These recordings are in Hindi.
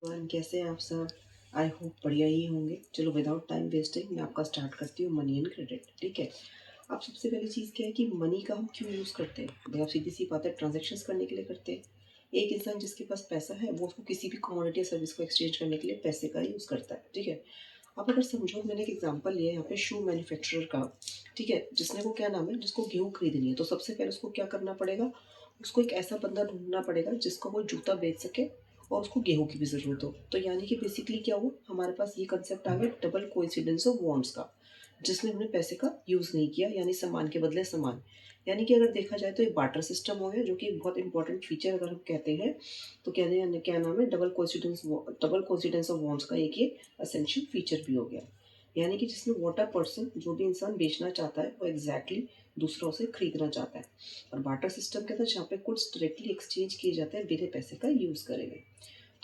कैसे हैं आप सब। आई होप बढ़िया ही होंगे। चलो विदाउट टाइम वेस्टिंग मैं आपका स्टार्ट करती हूँ मनी एंड क्रेडिट। ठीक है। अब सबसे पहली चीज़ क्या है कि मनी का हम क्यों यूज़ करते हैं। भाई आप सीधी सी बात है, ट्रांजेक्शन्स करने के लिए करते हैं। एक इंसान जिसके पास पैसा है वो उसको किसी भी कमोडिटी या सर्विस को एक्सचेंज करने के लिए पैसे का यूज़ करता है। ठीक है। अब अगर समझो, मैंने एक एग्जांपल लिया है यहाँ पे शू मैन्युफैक्चरर का। ठीक है। जिसने को क्या नाम है, जिसको गेहूँ खरीदनी है, तो सबसे पहले उसको क्या करना पड़ेगा, उसको एक ऐसा बंदा ढूंढना पड़ेगा जिसको वो जूता बेच सके और उसको गेहूँ की भी ज़रूरत हो। तो यानी कि बेसिकली क्या हुआ, हमारे पास ये कंसेप्ट आ गया डबल कोइंसिडेंस ऑफ वांट्स का, जिसमें हमने पैसे का यूज़ नहीं किया, यानी सामान के बदले सामान। यानी कि अगर देखा जाए तो एक बार्टर सिस्टम हो गया, जो कि एक बहुत इंपॉर्टेंट फीचर अगर हम कहते हैं तो कहते हैं क्या नाम है, डबल कोइंसिडेंस ऑफ वांट्स का एक ये असेंशियल फीचर भी हो गया। यानी कि जिसमें व्हाट अ पर्सन, जो भी इंसान बेचना चाहता है वो एग्जैक्टली दूसरों से खरीदना चाहता है। और बार्टर सिस्टम के अंदर जहाँ पे गुड्स डायरेक्टली एक्सचेंज किए जाते हैं बिना पैसे का यूज़ करेंगे।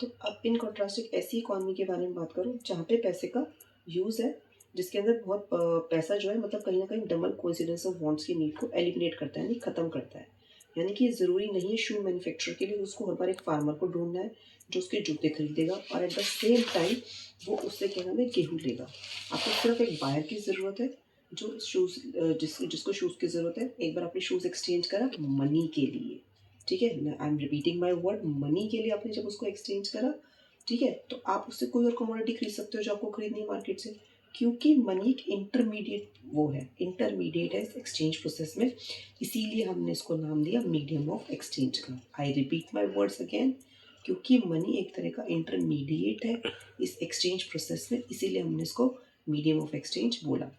तो अब इन कॉन्ट्रास्ट एक ऐसी इकॉनमी के बारे में बात करूँ जहाँ पे पैसे का यूज़ है, जिसके अंदर बहुत पैसा जो है, मतलब कहीं ना कहीं डबल कोइंसिडेंस ऑफ वांट्स की नीड को एलिमिनेट करता है, यानी ख़त्म करता है। यानी कि ज़रूरी नहीं है शू मैन्युफैक्चर के लिए उसको हर बार एक फार्मर को ढूंढना है जो उसके जूते खरीदेगा और एट द सेम टाइम वो उससे क्या नाम है, गेहूँ लेगा। आपको सिर्फ एक बायर की ज़रूरत है जो शूज़ जिसको शूज़ की ज़रूरत है। एक बार आपने शूज़ एक्सचेंज करा मनी के लिए, ठीक है, I am repeating my word, money के लिए आपने जब उसको एक्सचेंज करा, ठीक है, तो आप उससे कोई और कमोडिटी खरीद सकते हो जो आपको खरीदनी है मार्केट से। क्योंकि मनी एक इंटरमीडिएट वो है, इंटरमीडिएट है इस एक्सचेंज प्रोसेस में, इसीलिए हमने इसको नाम दिया मीडियम ऑफ एक्सचेंज का। I repeat my words again, क्योंकि मनी एक तरह का इंटरमीडिएट है इस एक्सचेंज प्रोसेस में, इसीलिए हमने इसको मीडियम ऑफ एक्सचेंज बोला।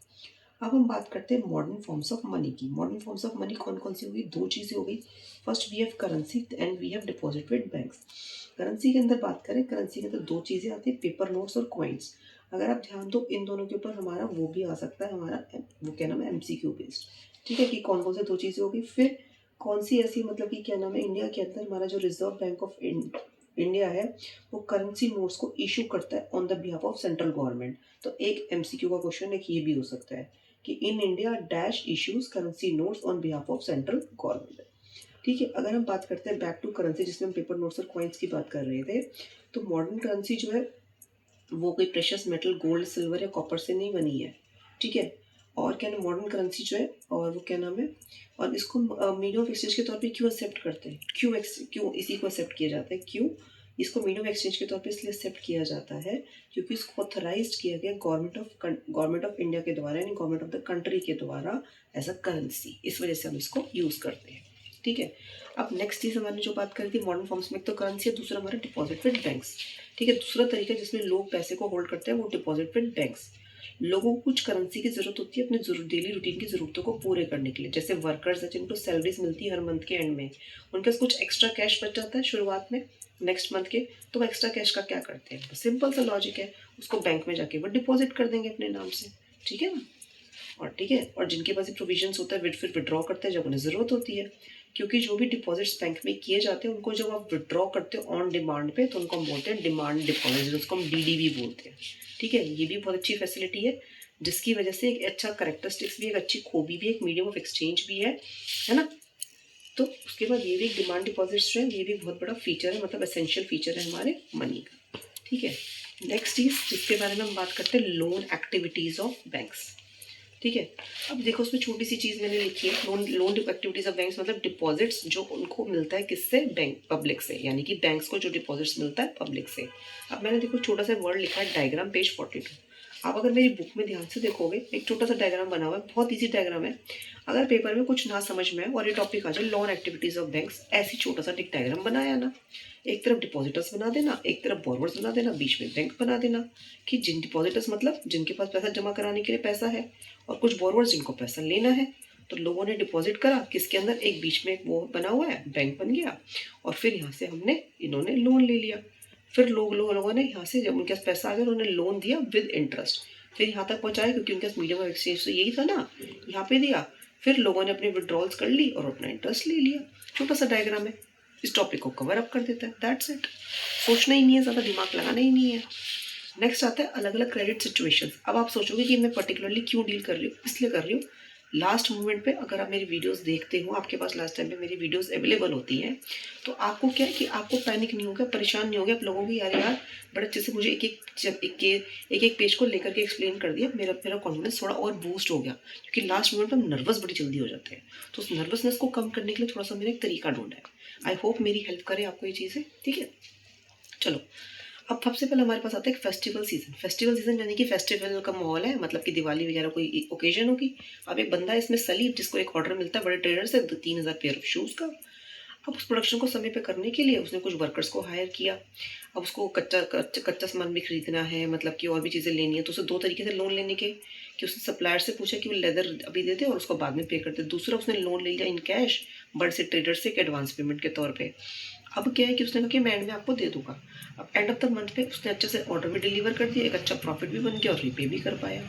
अब हम बात करते हैं मॉडर्न फॉर्म्स ऑफ मनी की। मॉडर्न फॉर्म्स ऑफ मनी कौन कौन सी होगी, दो चीज़ें हो गई। First we have currency and we have deposit with banks. Currency के अंदर बात करें, करेंसी के अंदर दो चीज़ें आती हैं, पेपर नोट्स और कॉइन्स। अगर आप ध्यान दो इन दोनों के ऊपर हमारा वो भी आ सकता है, हमारा वो क्या नाम है, MCQ बेस्ड। ठीक है, कि कौन कौन से दो चीज़ें होगी। फिर कौन सी ऐसी, मतलब कि क्या नाम है, इंडिया के अंदर हमारा जो रिजर्व बैंक ऑफ इंडिया है वो करेंसी नोट्स को इशू करता है on the behalf of central government. तो एक MCQ का क्वेश्चन एक ये भी हो सकता है कि in India dash issues currency notes on behalf of central government. ठीक है। अगर हम बात करते हैं बैक टू करेंसी, जिसमें हम पेपर नोट्स और कॉइन्स की बात कर रहे थे, तो मॉडर्न करेंसी जो है वो कोई प्रेशियस मेटल गोल्ड सिल्वर या कॉपर से नहीं बनी है। ठीक है। और क्या नाम, मॉडर्न करेंसी जो है, और वो क्या नाम है, और इसको मीडियम ऑफ एक्सचेंज के तौर पे क्यों एक्सेप्ट करते हैं, क्यों इसी को एक्सेप्ट किया जाता है, क्यों इसको मीडियम ऑफ एक्सचेंज के तौर पे इसलिए एक्सेप्ट किया जाता है क्योंकि इसको ऑथराइज किया गया गवर्नमेंट ऑफ इंडिया के द्वारा, यानी गवर्नमेंट ऑफ द कंट्री के द्वारा एज अ करेंसी। इस वजह से हम इसको यूज़ करते हैं। ठीक है। अब नेक्स्ट चीज़ हमने जो बात करी थी मॉडर्न फॉर्म्स में, तो करेंसी है, दूसरा हमारा डिपॉजिट विद बैंक्स। ठीक है। दूसरा तरीका जिसमें लोग पैसे को होल्ड करते हैं वो डिपॉजिट विद बैंक्स। लोगों को कुछ करेंसी की जरूरत होती है अपने डेली रूटीन की जरूरतों को पूरे करने के लिए। जैसे वर्कर्स हैं जिनको सैलरीज मिलती है हर मंथ के एंड में, उनके पास कुछ एक्स्ट्रा कैश बच जाता है शुरुआत में नेक्स्ट मंथ के, तो वो एक्स्ट्रा कैश का क्या करते हैं, सिंपल सा लॉजिक है, उसको बैंक में जाके वो डिपॉजिट कर देंगे अपने नाम से। ठीक है ना। और ठीक है, और जिनके पास प्रोविजंस होता है फिर विड्रॉ करते हैं जब उन्हें ज़रूरत होती है। क्योंकि जो भी डिपॉजिट्स बैंक में किए जाते हैं उनको जब आप विड्रॉ करते हो ऑन डिमांड पे, तो उनको हम बोलते हैं डिमांड डिपॉजिट, उसको हम DD भी बोलते हैं। ठीक है। ये भी बहुत अच्छी फैसिलिटी है, जिसकी वजह से एक अच्छा करेक्टरिस्टिक्स भी, एक अच्छी खूबी भी, एक मीडियम ऑफ एक्सचेंज भी है ना। तो उसके बाद ये भी डिमांड डिपॉजिट्स जो है, ये भी बहुत बड़ा फीचर है, मतलब एसेंशियल फीचर है हमारे मनी का। ठीक है। नेक्स्ट चीज़ जिसके बारे में हम बात करते हैं, लोन एक्टिविटीज़ ऑफ बैंक्स। ठीक है। अब देखो उसमें छोटी सी चीज़ मैंने लिखी है, लोन एक्टिविटीज ऑफ बैंक्स, मतलब डिपॉजिट्स जो उनको मिलता है किससे, बैंक पब्लिक से, यानी कि बैंक्स को जो डिपॉजिट्स मिलता है पब्लिक से। अब मैंने देखो छोटा सा वर्ड लिखा है डायग्राम, पेज 42। आप अगर मेरी बुक में ध्यान से देखोगे, एक छोटा सा डायग्राम बना हुआ है, बहुत ईजी डायग्राम है। अगर पेपर में कुछ ना समझ में आए और ये टॉपिक आ जाए लोन एक्टिविटीज ऑफ बैंक्स, ऐसी छोटा सा एक डायग्राम बनाया ना, एक तरफ डिपॉजिटर्स बना देना, एक तरफ बोरोवर्स बना देना, बीच में बैंक बना देना, कि जिन डिपॉजिटर्स मतलब जिनके पास पैसा जमा कराने के लिए पैसा है, और कुछ बोरोवर्स जिनको पैसा लेना है। तो लोगों ने डिपॉजिट करा किसके अंदर, एक बीच में एक वो बना हुआ है, बैंक बन गया, और फिर यहाँ से इन्होंने लोन ले लिया। फिर लोगों ने यहाँ से जब उनके पास पैसा आ गया उन्होंने लोन दिया विद इंटरेस्ट, फिर यहाँ तक पहुँचाया क्योंकि उनके पास मीडियम ऑफ एक्सचेंज तो यही था ना, यहाँ पे दिया। फिर लोगों ने अपने विड्रॉल्स कर ली और अपना इंटरेस्ट ले लिया। छोटा सा डायग्राम है, इस टॉपिक को कवर अप कर देता है, दैट्स इट। सोचना ही नहीं है, ज़्यादा दिमाग लगाना ही नहीं है। नेक्स्ट आता है अलग अलग क्रेडिट सिचुएशंस। अब आप सोचोगे कि मैं पर्टिकुलरली क्यों डील कर रही हूँ, इसलिए कर रही हूँ लास्ट मोमेंट पे अगर आप मेरी वीडियोस देखते हो, आपके पास लास्ट टाइम पे मेरी वीडियोस अवेलेबल होती हैं, तो आपको क्या है कि आपको पैनिक नहीं होगा, परेशान नहीं होगा, आप लोगों की यार बड़े अच्छे से मुझे एक एक पेज को लेकर के एक्सप्लेन कर दिया, मेरा मेरा कॉन्फिडेंस थोड़ा और बूस्ट हो गया, क्योंकि लास्ट मोमेंट पर हम नर्वस बड़ी जल्दी हो जाते हैं। तो उस नर्वसनेस को कम करने के लिए थोड़ा सा मैंने एक तरीका ढूंढा है। आई होप मेरी हेल्प करे आपको ये चीज़ें, ठीक है। चलो, अब सबसे पहले हमारे पास आता है फेस्टिवल सीजन। फेस्टिवल सीजन यानी कि फेस्टिवल का माहौल है, मतलब कि दिवाली वगैरह कोई ओकेजन होगी। अब एक बंदा है इसमें सलीब, जिसको एक ऑर्डर मिलता है बड़े ट्रेडर से 3,000 पेयर ऑफ शूज़ का। अब उस प्रोडक्शन को समय पे करने के लिए उसने कुछ वर्कर्स को हायर किया। अब उसको कच्चा सामान भी खरीदना है, मतलब कि और भी चीज़ें लेनी है, तो उसे दो तरीके से लोन लेने के, कि उसने सप्लायर से पूछा कि वो लेदर अभी दे दे और उसको बाद में पे कर दे। दूसरा, उसने लोन ले लिया इन कैश बड़े से ट्रेडर से एक एडवांस पेमेंट के तौर पे। अब क्या है कि उसने कहा कि मैं एंड में आपको दे दूंगा। अब एंड ऑफ द मंथ पे उसने अच्छे से ऑर्डर भी डिलीवर कर दिया, एक अच्छा प्रॉफिट भी बन गया और रीपे भी कर पाया।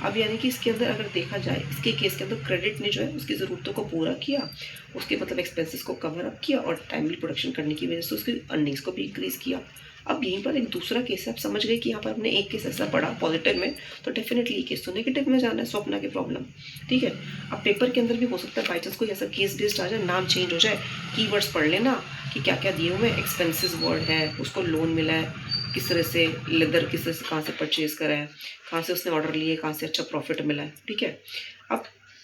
अब यानी कि इसके अंदर अगर देखा जाए, इसके केस के अंदर क्रेडिट ने जो है उसकी ज़रूरतों को पूरा किया, उसके मतलब एक्सपेंसेस को कवर अप किया और टाइमली प्रोडक्शन करने की वजह से उसकी अर्निंग्स को भी इंक्रीज़ किया। अब यहीं पर एक दूसरा केस है, आप समझ गए कि यहाँ पर हमने एक केस ऐसा पढ़ा पॉजिटिव में, तो डेफिनेटली ये केस तो नेगेटिव में जाना है, स्वप्ना की प्रॉब्लम, ठीक है। अब पेपर के अंदर भी हो सकता है बाई चांस कोई ऐसा केस बेस्ड आ जाए, नाम चेंज हो जाए, कीवर्ड्स पढ़ लेना कि क्या क्या दिए हुए हैं, एक्सपेंसिस वर्ड है, उसको लोन मिला है, किस तरह से लेदर, किस तरह से कहाँ से परचेज़ करा है, कहाँ से उसने ऑर्डर लिए, कहाँ से अच्छा प्रॉफिट मिला है, ठीक है। अब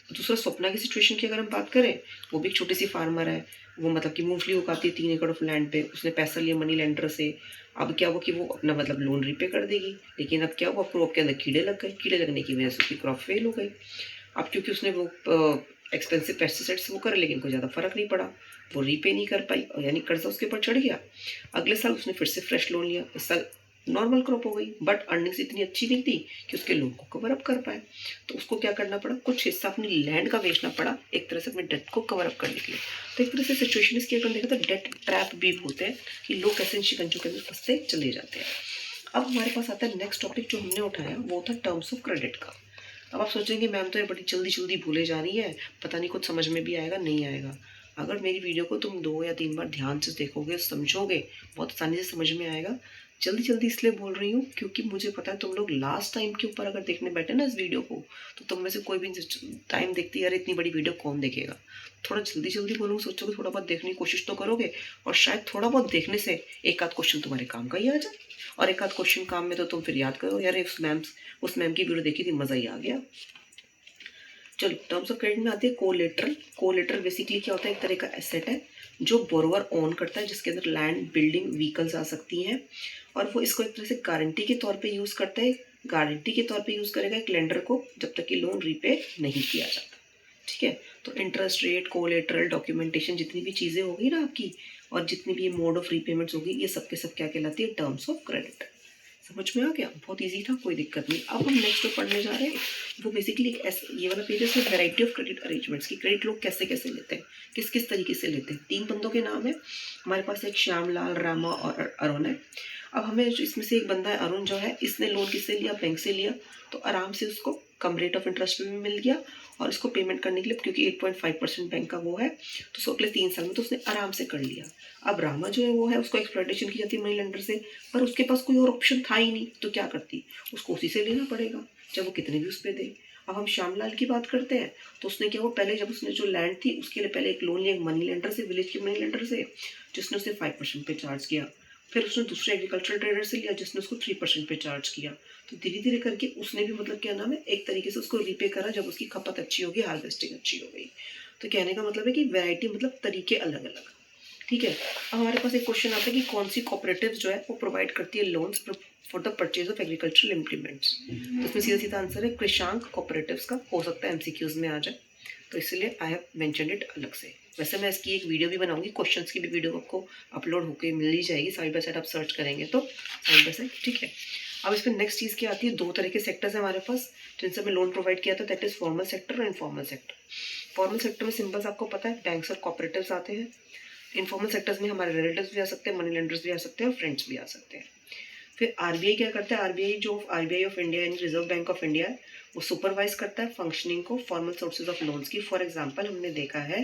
दूसरा, स्वप्ना की सिचुएशन की अगर हम बात करें, वो भी एक छोटी सी फार्मर है, वो मतलब कि मूंगफली उगाती है 3 एकड़ ऑफ लैंड पे, उसने पैसा लिया मनी लेंडर से। अब क्या हुआ कि वो अपना मतलब लोन रीपे कर देगी, लेकिन अब क्या हुआ, क्रॉप के अंदर कीड़े लग गए, कीड़े लगने की वजह से उसकी क्रॉप फेल हो गई। अब क्योंकि उसने वो एक्सपेंसिव पेस्टिसाइड्स वो करे, लेकिन कोई ज़्यादा फर्क नहीं पड़ा, वो रीपे नहीं कर पाई और यानी कर्जा उसके ऊपर चढ़ गया। अगले साल उसने फिर से फ्रेश लोन लिया, इस साल नॉर्मल क्रॉप हो गई, बट अर्निंग्स इतनी अच्छी नहीं थी कि उसके लोन को कवर अप कर पाए। तो उसको क्या करना पड़ा, कुछ हिस्सा अपनी लैंड का बेचना पड़ा, एक तरह से अपने डेट को कवर अप करने के लिए। तो एक तरह से सिचुएशन इसकी अगर देखा तो डेट ट्रैप भी होते हैं कि लोग कैसे इन शिकंजों के अंदर फंसते चले जाते हैं। अब हमारे पास आता है नेक्स्ट टॉपिक जो हमने उठाया, वो था टर्म्स ऑफ क्रेडिट का। अब आप सोचेंगे मैम तो ये बड़ी जल्दी जल्दी भूले जा रही है, पता नहीं कुछ समझ में भी आएगा नहीं आएगा। अगर मेरी वीडियो को तुम 2 या 3 बार ध्यान से देखोगे, समझोगे, बहुत आसानी से समझ में आएगा। जल्दी जल्दी इसलिए बोल रही हूँ क्योंकि मुझे पता है तुम लोग लास्ट टाइम के ऊपर अगर देखने बैठे ना इस वीडियो को, तो तुम में से कोई भी टाइम देखती यार इतनी बड़ी वीडियो कौन देखेगा। थोड़ा जल्दी जल्दी बोलूँगी, सोचोगे, थोड़ा बहुत देखने की कोशिश तो करोगे, और शायद थोड़ा बहुत देखने से एक आध क्वेश्चन तुम्हारे काम का ही आ जाए, और एक आध क्वेश्चन काम में तो तुम फिर याद करो यार उस मैम की वीडियो देखी थी, मज़ा ही आ गया। चलो, टर्म्स ऑफ क्रेडिट में आती है कोलेटरल। कोलेटरल बेसिकली क्या होता है, एक तरह का एसेट है जो बोरोवर ओन करता है, जिसके अंदर लैंड, बिल्डिंग, व्हीकल्स आ सकती हैं, और वो इसको एक तरह से गारंटी के तौर पे यूज़ करता है। गारंटी के तौर पे यूज़ करेगा एक लेंडर को जब तक कि लोन रीपे नहीं किया जाता, ठीक है। तो इंटरेस्ट रेट, कोलेटरल, डॉक्यूमेंटेशन, जितनी भी चीज़ें होगी ना आपकी, और जितनी भी ये मोड ऑफ रीपेमेंट्स होगी, ये सब के सब क्या कहलाती है, टर्म्स ऑफ क्रेडिट। समझ में आ गया, बहुत इजी था, कोई दिक्कत नहीं। अब हम नेक्स्ट जो पढ़ने जा रहे हैं वो बेसिकली ये वाला पेज है, वैरायटी ऑफ क्रेडिट अरेंजमेंट्स की क्रेडिट लोग कैसे कैसे लेते हैं, किस किस तरीके से लेते हैं। 3 बंदों के नाम है हमारे पास, एक श्यामलाल, रामा और अरुण है। अब हमें इसमें से एक बंदा है अरुण, जो है इसने लोन किससे लिया, बैंक से लिया, तो आराम से उसको कम रेट ऑफ इंटरेस्ट में मिल गया, और इसको पेमेंट करने के लिए क्योंकि 8.5% बैंक का वो है, तो उसको अगले 3 साल में तो उसने आराम से कर लिया। अब रामा जो है वो है, उसको एक्सप्लॉइटेशन की जाती है मनी लेंडर से, पर उसके पास कोई और ऑप्शन था ही नहीं, तो क्या करती, उसको उसी से लेना पड़ेगा, चाहे वो कितने भी उस पर दे। अब हम श्यामलाल की बात करते हैं, तो उसने क्या, वो पहले जब उसने जो लैंड थी उसके लिए पहले एक लोन लिया मनी लेंडर से, विलेज के मनी लेंडर से, जिसने उसे 5% पे चार्ज किया। फिर उसने दूसरे एग्रीकल्चरल ट्रेडर से लिया, जिसने उसको 3% पे चार्ज किया। तो धीरे धीरे करके उसने भी मतलब क्या नाम है, एक तरीके से उसको रीपे करा जब उसकी खपत अच्छी होगी, हार्वेस्टिंग अच्छी हो गई। तो कहने का मतलब है कि वैरायटी मतलब तरीके अलग अलग, ठीक है। अब हमारे पास एक क्वेश्चन आता है कि कौन सी कोऑपरेटिव जो है वो प्रोवाइड करती है loans for the purchase of agricultural implements. तो इसमें सीधा सीधा आंसर है कृषांक कोऑपरेटिव्स का, हो सकता है एमसीक्यूज में आ जाए, तो इसलिए आई हैव मेंशनड इट अलग से। वैसे मैं इसकी एक वीडियो भी बनाऊंगी, क्वेश्चंस की भी वीडियो आपको अपलोड होकर मिल ही जाएगी, साइड बाय साइड आप सर्च करेंगे तो साइड बाय साइड, ठीक है। अब इसमें नेक्स्ट चीज़ क्या आती है, 2 तरह के सेक्टर्स हैं हमारे पास जिनसे हमें लोन प्रोवाइड किया था, दैट इज फॉर्मल सेक्टर और इनफॉर्मल सेक्टर। फॉर्मल सेक्टर में सिंपल्स आपको पता है, बैंक्स और कोऑपरेटिव्स आते हैं। इनफॉर्मल सेक्टर्स में हमारे रिलेटिव्स भी आ सकते हैं, मनी लेंडर्स भी आ सकते हैं, और फ्रेंड्स भी आ सकते हैं। फिर आरबीआई क्या करता है, आरबीआई ऑफ इंडिया यानी रिजर्व बैंक ऑफ इंडिया है, वो सुपरवाइज करता है फंक्शनिंग को फॉर्मल सोर्सेज ऑफ लोन्स की। फॉर एग्जांपल हमने देखा है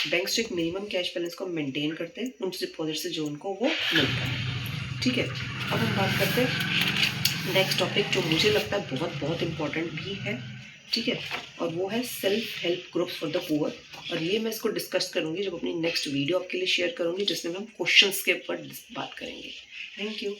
बैंक्स एक मिनिमम कैश बैलेंस को मेंटेन करते हैं उन डिपॉजिट से जो उनको वो मिलता है, ठीक है। अब हम बात करते हैं नेक्स्ट टॉपिक जो मुझे लगता है बहुत बहुत इंपॉर्टेंट भी है, ठीक है, और वो है self help groups for the poor. और ये मैं इसको डिस्कस करूँगी जब अपनी नेक्स्ट वीडियो आपके लिए शेयर करूँगी, जिसमें हम क्वेश्चंस के ऊपर बात करेंगे। Thank you.